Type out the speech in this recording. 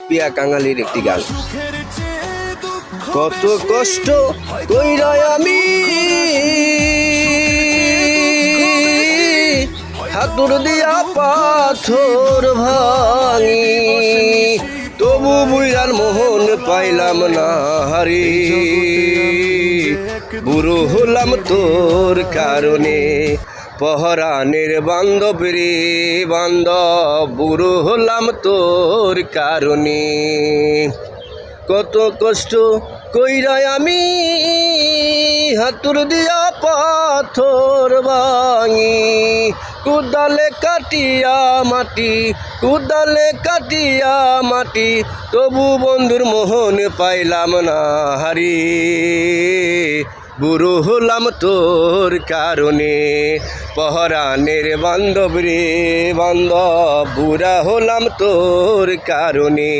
পিয়া কাঙালির একটি গান। কত কষ্ট কইরা আমি হাতুর দিয়া পাথর ভাঙি, তবু বুইরার মোহন পাইলাম না হারি। বুড়ো হলাম তোর কারণে, পহরানের বান্ধব রে বান্ধব, বুড়ো হলাম তোর কারণে। কত কষ্ট কইরা আমি হাতুর দিয়া পাথর ভাঙি, কুদালে কাটিয়া মাটি, কুদালে কাটিয়া মাটি, তবু বন্ধুর মোহন পাইলাম না হারি। বুড়ো হলাম তোর কারণে, পহরানের বান্ধব রে বান্ধব, বুড়া হলাম তোর কারণে।